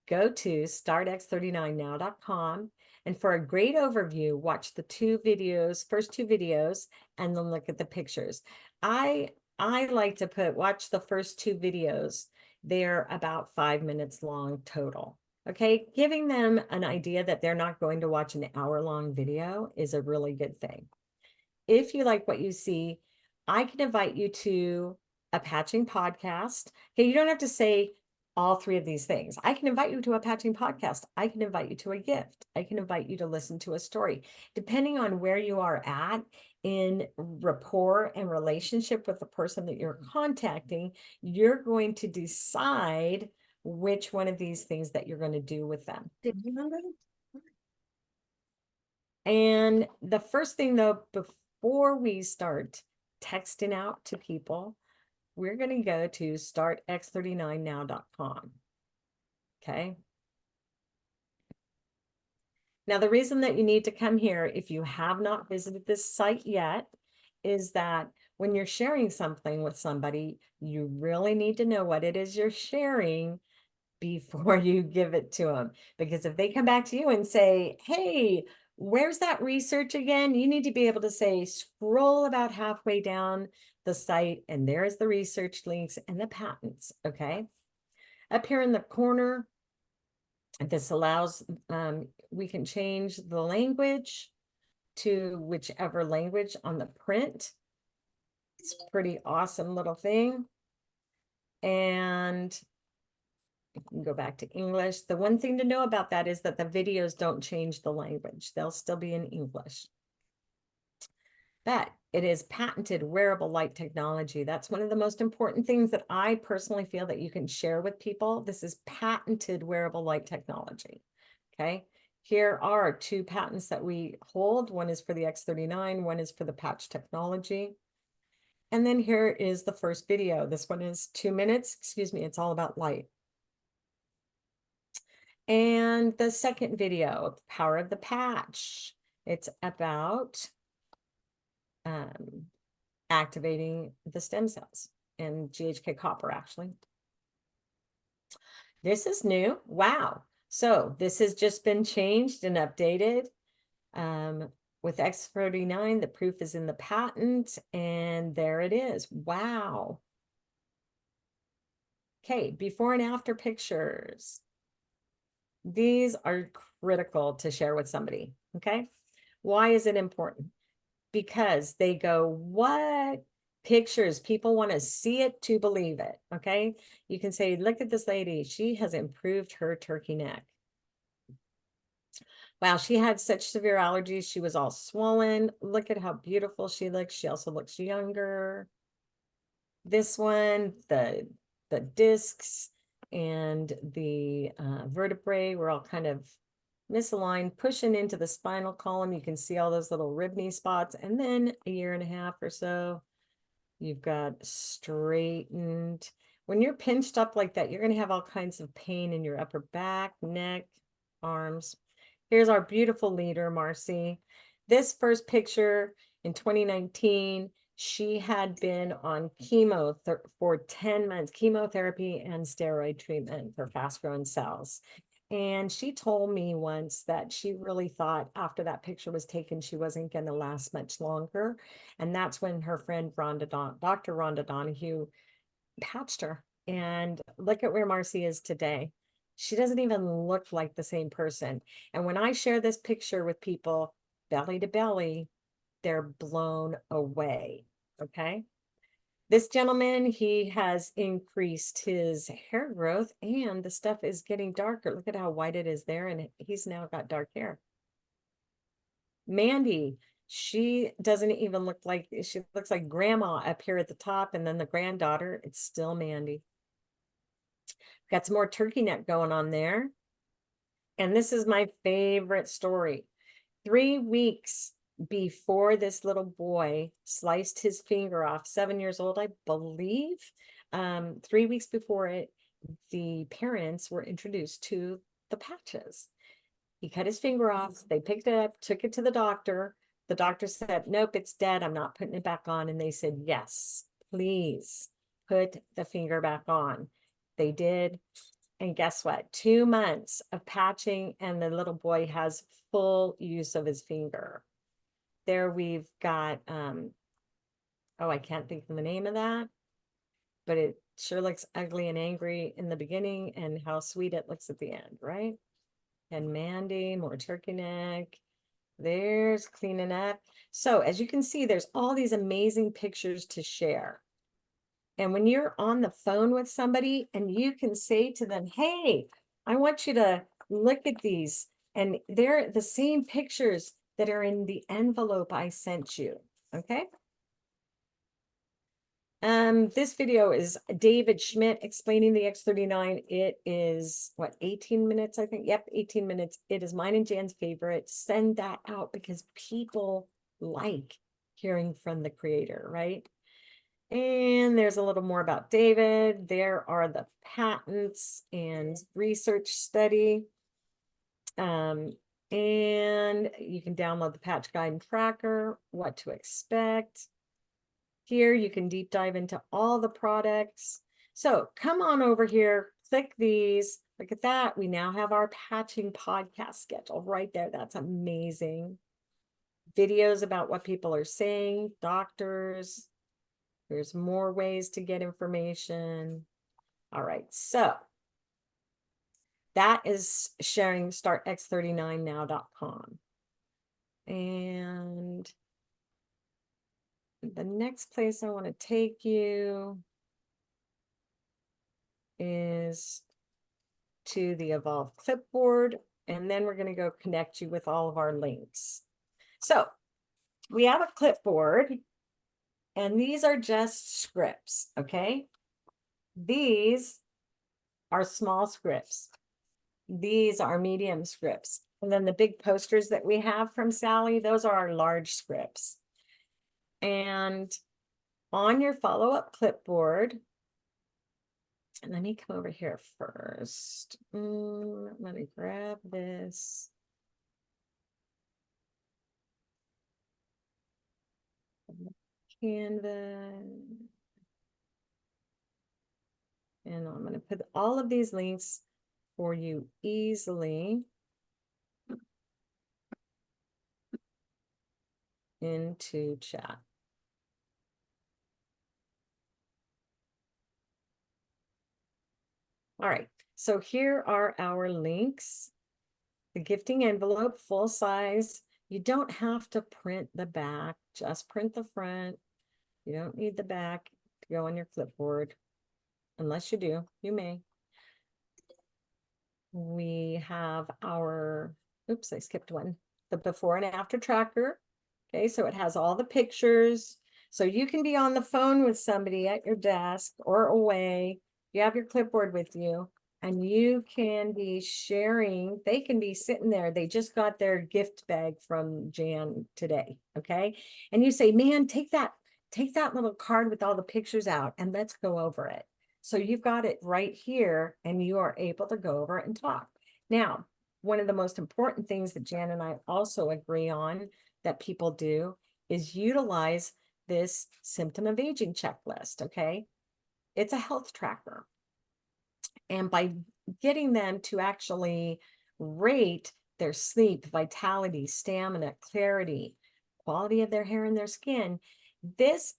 S1: Go to startx39now.com, and for a great overview, watch the first two videos, and then look at the pictures. I like to watch the first two videos. They're about 5 minutes long total. Okay, giving them an idea that they're not going to watch an hour-long video is a really good thing. If you like what you see, I can invite you to a patching podcast. Okay, you don't have to say all three of these things. I can invite you to a patching podcast. I can invite you to a gift. I can invite you to listen to a story. Depending on where you are at in rapport and relationship with the person that you're contacting, you're going to decide which one of these things that you're going to do with them. And the first thing though, before we start texting out to people, we're going to go to startx39now.com. Okay. Now, the reason that you need to come here, if you have not visited this site yet, is that when you're sharing something with somebody, you really need to know what it is you're sharing before you give it to them. Because if they come back to you and say, hey, where's that research again? You need to be able to say, scroll about halfway down the site, and there's the research links and the patents, okay? Up here in the corner, this allows, we can change the language to whichever language on the print. It's a pretty awesome little thing. And you can go back to English. The one thing to know about that is that the videos don't change the language. They'll still be in English. But it is patented wearable light technology. That's one of the most important things that I personally feel that you can share with people. This is patented wearable light technology. Okay. Here are two patents that we hold. One is for the X39, one is for the patch technology. And then here is the first video. This one is 2 minutes. Excuse me, it's all about light. And the second video, the power of the patch. It's about activating the stem cells and GHK copper, actually. This is new. Wow. So this has just been changed and updated. With X39, the proof is in the patent, and there it is. Wow. Okay, before and after pictures. These are critical to share with somebody, okay? Why is it important? Because they go, what? Pictures, people want to see it to believe it, okay? You can say, look at this lady. She has improved her turkey neck. Wow, she had such severe allergies. She was all swollen. Look at how beautiful she looks. She also looks younger. This one, the discs and the vertebrae were all kind of misaligned, pushing into the spinal column. You can see all those little rib-knee spots. And then a year and a half or so, you've got straightened. When you're pinched up like that, you're going to have all kinds of pain in your upper back, neck, arms. Here's our beautiful leader, Marcy. This first picture in 2019, she had been on chemo for 10 months, chemotherapy and steroid treatment for fast-growing cells. And she told me once that she really thought after that picture was taken, she wasn't going to last much longer. And that's when her friend Dr. Rhonda Donahue patched her. And look at where Marcy is today. She doesn't even look like the same person. And when I share this picture with people, belly to belly, they're blown away. Okay. This gentleman, he has increased his hair growth and the stuff is getting darker. Look at how white it is there. And he's now got dark hair. Mandy, she doesn't even look like, she looks like grandma up here at the top. And then the granddaughter, it's still Mandy. Got some more turkey neck going on there. And this is my favorite story. 3 weeks before this little boy sliced his finger off, 7 years old, I believe, 3 weeks before it, the parents were introduced to the patches. He cut his finger off. They picked it up, took it to the doctor. The doctor said, nope, it's dead. I'm not putting it back on. And they said, yes, please put the finger back on. They did. And guess what? 2 months of patching, and the little boy has full use of his finger. There we've got, oh, I can't think of the name of that, but it sure looks ugly and angry in the beginning, and how sweet it looks at the end, right? And Mandy, more turkey neck. There's cleaning up. So as you can see, there's all these amazing pictures to share. And when you're on the phone with somebody and you can say to them, hey, I want you to look at these, and they're the same pictures that are in the envelope I sent you, okay? This video is David Schmidt explaining the X39. It is, what, 18 minutes, I think? Yep, 18 minutes. It is mine and Jan's favorite. Send that out because people like hearing from the creator, right? And there's a little more about David. There are the patents and research study. And you can download the patch guide and tracker, what to expect. Here you can deep dive into all the products. So come on over here, click these. Look at that. We now have our patching podcast schedule right there. That's amazing. Videos about what people are saying, doctors. There's more ways to get information. All right, so that is sharing startx39now.com. And the next place I want to take you is to the Evolve clipboard, and then we're going to go connect you with all of our links. So we have a clipboard, and these are just scripts, okay? These are small scripts. These are medium scripts. And then the big posters that we have from Sally, those are our large scripts. And on your follow-up clipboard, and let me come over here first. Let me grab this. Canva. And I'm going to put all of these links for you easily into chat. All right, so here are our links. The gifting envelope, full size. You don't have to print the back, just print the front. You don't need the back to go on your clipboard. Unless you do, you may. We have our, oops, I skipped one. The before and after tracker. Okay, so it has all the pictures. So you can be on the phone with somebody at your desk or away. You have your clipboard with you and you can be sharing. They can be sitting there. They just got their gift bag from Jan today. Okay. And you say, man, take that little card with all the pictures out and let's go over it. So you've got it right here and you are able to go over it and talk. Now, one of the most important things that Jan and I also agree on that people do is utilize this symptom of aging checklist, okay? It's a health tracker. And by getting them to actually rate their sleep, vitality, stamina, clarity, quality of their hair and their skin,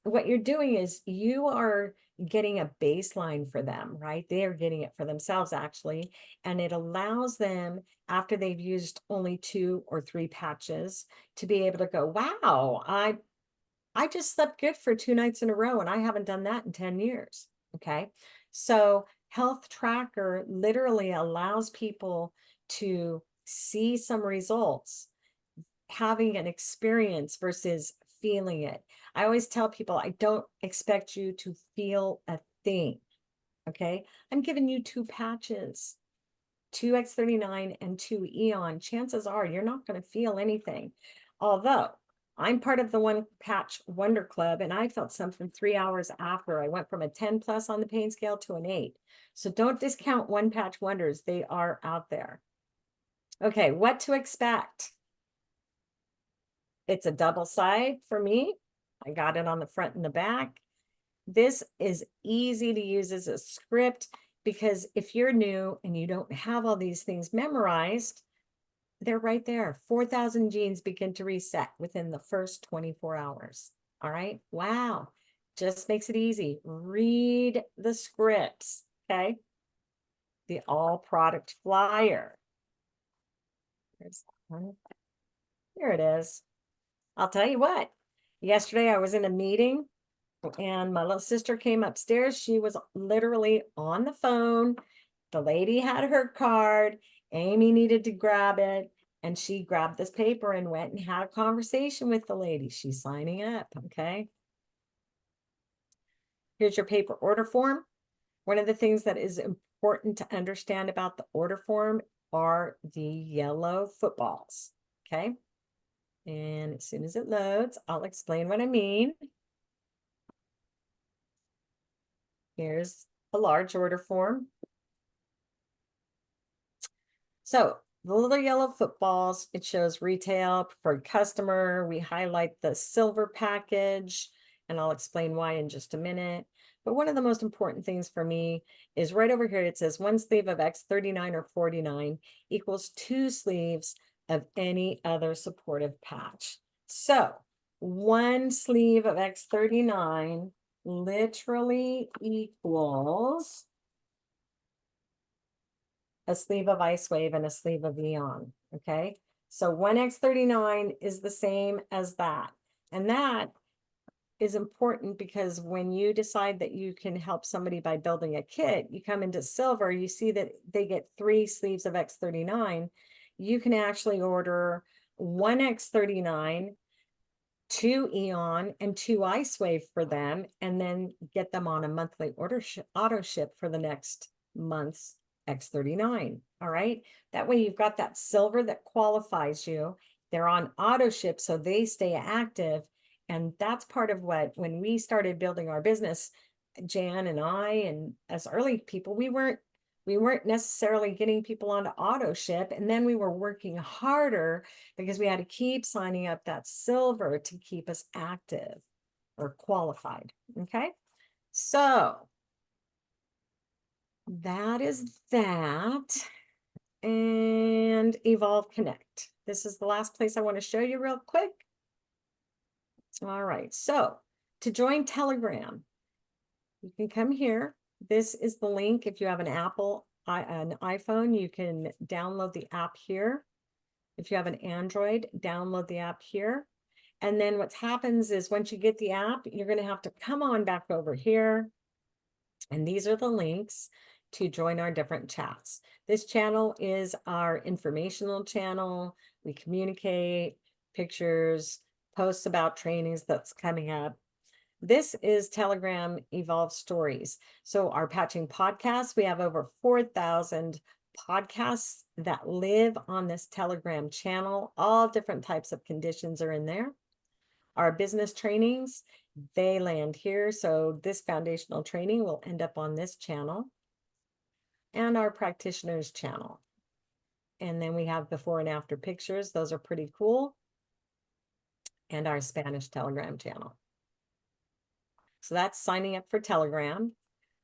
S1: what you're doing is you are getting a baseline for them, right? They are getting it for themselves actually. And it allows them, after they've used only 2 or 3 patches, to be able to go, wow, I just slept good for 2 nights in a row and I haven't done that in 10 years. Okay. So health tracker literally allows people to see some results, having an experience versus feeling it. I always tell people, I don't expect you to feel a thing. Okay. I'm giving you 2 patches, 2X39 and 2 Eon. Chances are you're not going to feel anything. Although I'm part of the One Patch Wonder Club and I felt something 3 hours after. I went from a 10 plus on the pain scale to an 8. So don't discount One Patch Wonders. They are out there. Okay, what to expect? It's a double side for me. I got it on the front and the back. This is easy to use as a script because if you're new and you don't have all these things memorized, they're right there. 4,000 genes begin to reset within the first 24 hours. All right. Wow. Just makes it easy. Read the scripts. Okay. The all product flyer. There's one. Here it is. I'll tell you what, yesterday I was in a meeting and my little sister came upstairs. She was literally on the phone. The lady had her card. Amy needed to grab it. And she grabbed this paper and went and had a conversation with the lady. She's signing up, okay? Here's your paper order form. One of the things that is important to understand about the order form are the yellow footballs, okay? And as soon as it loads, I'll explain what I mean. Here's a large order form. So the little yellow footballs, it shows retail, preferred customer. We highlight the silver package, and I'll explain why in just a minute. But one of the most important things for me is right over here. It says one sleeve of X39 or 49 equals 2 sleeves of any other supportive patch. So one sleeve of X39 literally equals a sleeve of Icewave and a sleeve of Eon, okay? So 1X39 is the same as that. And that is important because when you decide that you can help somebody by building a kit, you come into silver, you see that they get 3 sleeves of X39. You can actually order 1X39, 2 Eon, and 2 Icewave for them, and then get them on a monthly auto ship for the next month's X39. All right. That way you've got that silver that qualifies you. They're on auto ship, so they stay active. And that's part of what, when we started building our business, Jan and I, and as early people, we weren't necessarily getting people onto auto ship. And then we were working harder because we had to keep signing up that silver to keep us active or qualified. Okay. So that is that. And Evolve Connect. This is the last place I want to show you real quick. All right. So to join Telegram, you can come here. This is the link. If you have an an iPhone, you can download the app here. If you have an Android, download the app here. And then what happens is once you get the app, you're going to have to come on back over here. And these are the links to join our different chats. This channel is our informational channel. We communicate pictures, posts about trainings that's coming up. This is Telegram Evolve Stories. So our patching podcast, we have over 4,000 podcasts that live on this Telegram channel. All different types of conditions are in there. Our business trainings, they land here. So this foundational training will end up on this channel. And our practitioners channel. And then we have before and after pictures. Those are pretty cool. And our Spanish Telegram channel. So that's signing up for Telegram.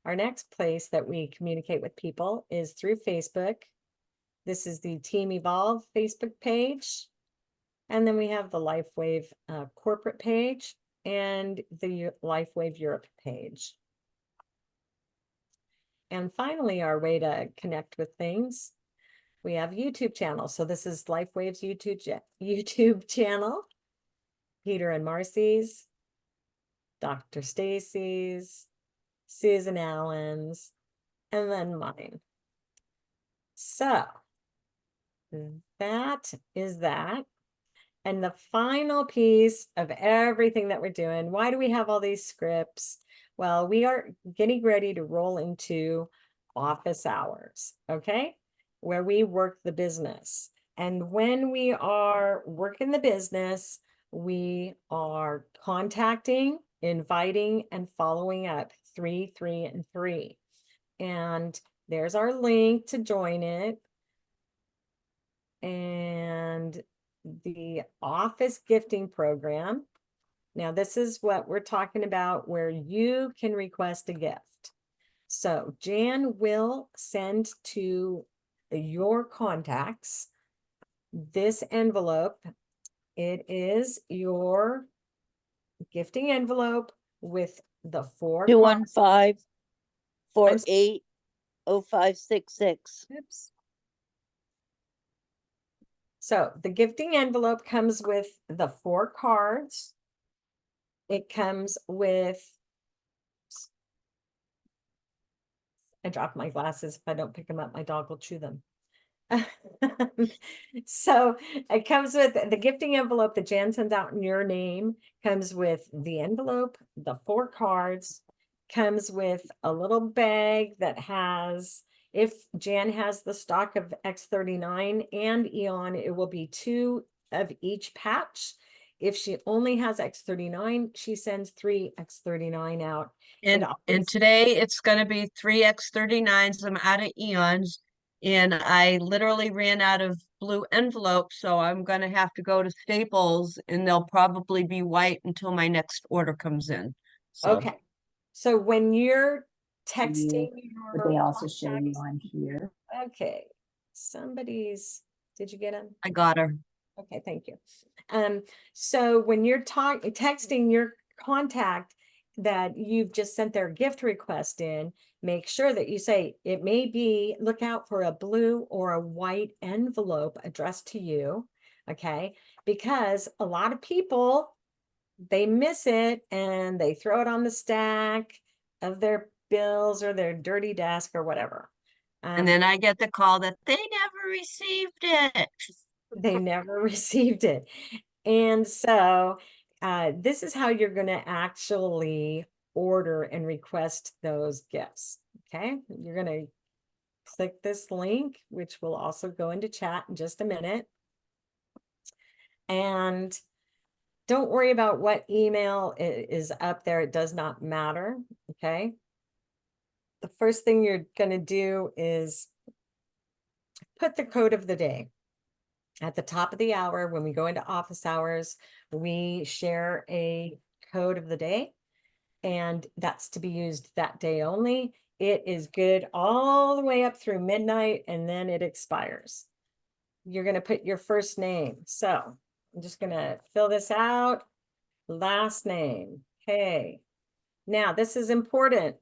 S1: Our next place that we communicate with people is through Facebook. This is the Team Evolve Facebook page. And then we have the Lifewave corporate page and the Lifewave Europe page. And finally, our way to connect with things, we have YouTube channel. So this is Lifewave's YouTube channel, Peter and Marcy's, Dr. Stacy's, Susan Allen's, and then mine. So that is that. And the final piece of everything that we're doing, why do we have all these scripts? Well, we are getting ready to roll into office hours, okay? Where we work the business. And when we are working the business, we are contacting, inviting, and following up 3, 3, and 3. And there's our link to join it. And the office gifting program. Now, this is what we're talking about where you can request a gift. So Jan will send to your contacts this envelope. It is your gifting envelope with the 4
S3: 215-480566.
S1: Oops. So the gifting envelope comes with the 4 cards. It comes with, I dropped my glasses. If I don't pick them up, my dog will chew them. So it comes with the gifting envelope that Jan sends out in your name, comes with the envelope, the 4 cards, comes with a little bag that has, if Jan has the stock of X39 and Eon, it will be 2 of each patch. If she only has X39, she sends 3 X39 out.
S2: And today it's going to be 3 X39s. I'm out of Eons. And I literally ran out of blue envelopes, so I'm gonna have to go to Staples and they'll probably be white until my next order comes in. So
S1: Okay. So when you're
S3: you,
S1: texting
S3: but they
S1: your
S3: also show you
S1: contacts,
S3: on here.
S1: okay, did you get him?
S2: I got her.
S1: Okay, thank you. So when you're texting your contact that you've just sent their gift request in, make sure that you say it may be, look out for a blue or a white envelope addressed to you, okay? Because a lot of people, they miss it and they throw it on the stack of their bills or their dirty desk or whatever.
S2: And then I get the call that they never received it.
S1: They never received it. And so this is how you're going to actually order and request those gifts. Okay, you're going to click this link, which will also go into chat in just a minute. And don't worry about what email is up there. It does not matter. Okay. The first thing you're going to do is put the code of the day. At the top of the hour, when we go into office hours, we share a code of the day, and that's to be used that day only. It is good all the way up through midnight, and then it expires. You're going to put your first name. So I'm just going to fill this out. Last name. Okay. Now, this is important.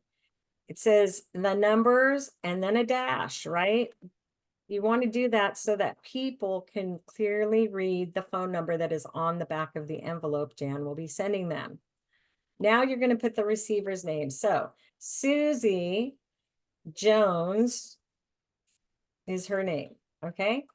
S1: It says the numbers and then a dash, right? You want to do that so that people can clearly read the phone number that is on the back of the envelope Jan will be sending them. Now you're going to put the receiver's name. So Susie Jones is her name, okay?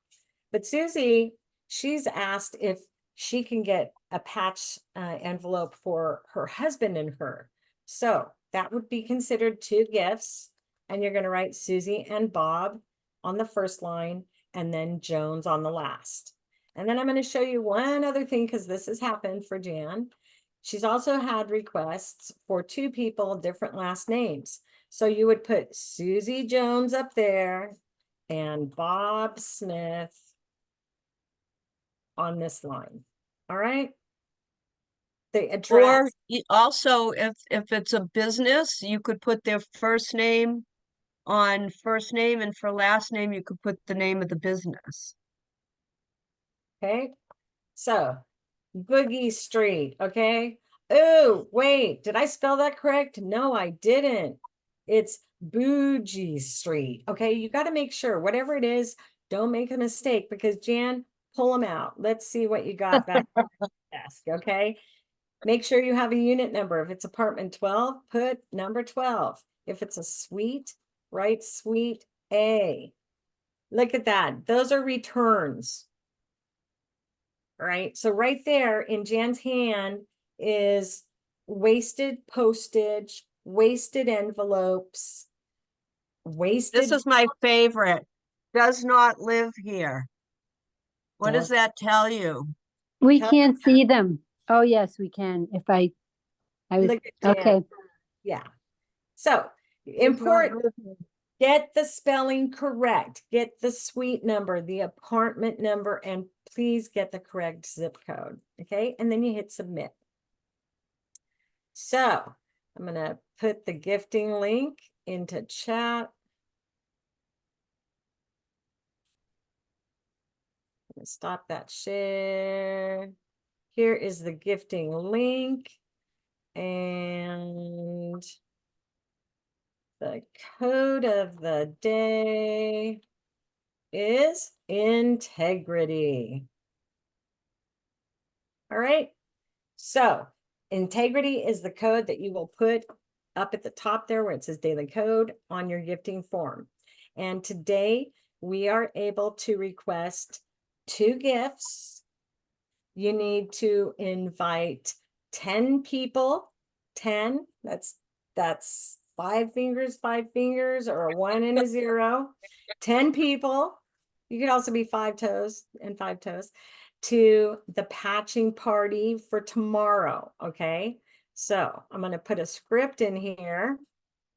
S1: But Susie, she's asked if she can get a patch envelope for her husband and her. So that would be considered two gifts. And you're going to write Susie and Bob on the first line, and then Jones on the last. And then I'm going to show you one other thing, because this has happened for Jan. She's also had requests for two people, different last names. So you would put Susie Jones up there and Bob Smith on this line. All right. The
S2: Or
S1: address.
S2: also, if it's a business, you could put their first name on first name, and for last name, you could put the name of the business.
S1: Okay. So Boogie Street. Okay. Oh, wait, did I spell that correct? No, I didn't. It's Bougie Street. Okay. You got to make sure whatever it is, don't make a mistake, because Jan, pull them out. Let's see what you got back on the desk. Okay. Make sure you have a unit number. If it's apartment 12, put number 12. If it's a suite, write suite A. Look at that. Those are returns. All right. So right there in Jan's hand is wasted postage, wasted envelopes, wasted.
S2: This is my favorite. Does not live here. What does that tell you?
S4: We
S1: Tell-
S4: can't see them. Oh, yes, we can. If I was,
S1: Look at Jan.
S4: okay.
S1: Yeah. So
S2: Does not
S1: important.
S2: live here.
S1: Get the spelling correct. Get the suite number, the apartment number, and please get the correct zip code. Okay. And then you hit submit. So I'm going to put the gifting link into chat. I'm going to stop that share. Here is the gifting link. And the code of the day is integrity. All right. So integrity is the code that you will put up at the top there where it says daily code on your gifting form. And today we are able to request two gifts. You need to invite 10 people, 10, that's 5 fingers, or a 1 and a 0, 10 people. You could also be 5 toes and 5 toes to the patching party for tomorrow. Okay. So I'm going to put a script in here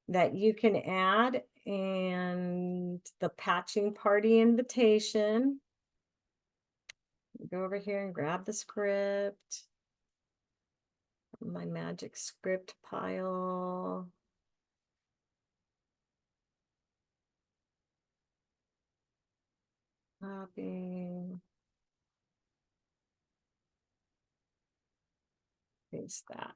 S1: that you can add And the patching party invitation. Go over here and grab the script. My magic script pile. Copy. Paste that.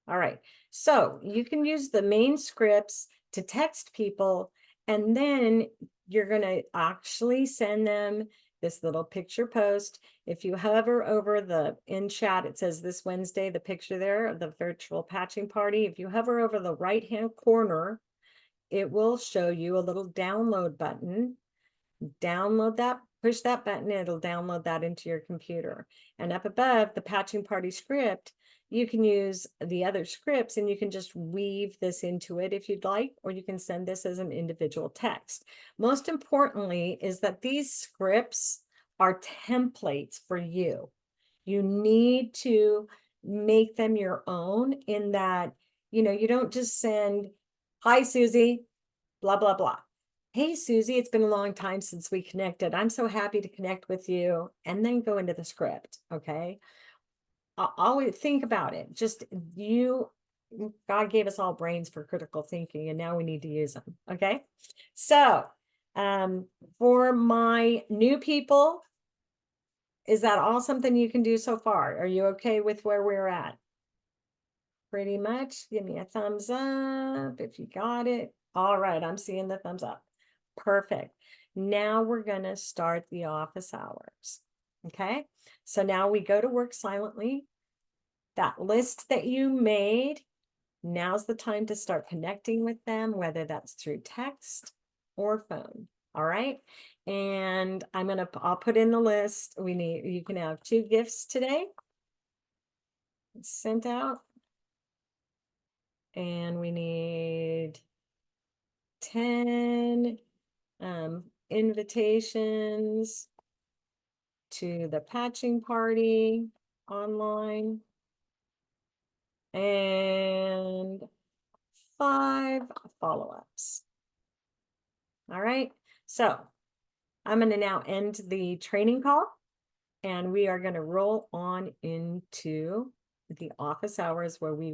S1: All right, so you can use the main scripts to text people, and then you're gonna actually send them this little picture post. If you hover over the in chat, it says this Wednesday, the picture there of the virtual patching party. If you hover over the right-hand corner, it will show you a little download button. Download that, push that button, it'll download that into your computer. And up above the patching party script, you can use the other scripts and you can just weave this into it if you'd like, or you can send this as an individual text. Most importantly is that these scripts are templates for you. You need to make them your own in that, you don't just send, hi, Susie, blah, blah, blah. Hey, Susie, it's been a long time since we connected. I'm so happy to connect with you. And then go into the script, okay? Always think about it. Just God gave us all brains for critical thinking, and now we need to use them, okay? So, for my new people, is that all something you can do so far? Are you okay with where we're at? Pretty much. Give me a thumbs up if you got it. All right, I'm seeing the thumbs up. Perfect. Now we're going to start the office hours. Okay, so now we go to work silently. That list that you made, now's the time to start connecting with them, whether that's through text or phone. All right, and I'll put in the list. You can have 2 gifts today sent out, and we need 10 invitations to the patching party online, and 5 follow-ups. All right, so I'm going to now end the training call, and we are going to roll on into the office hours where we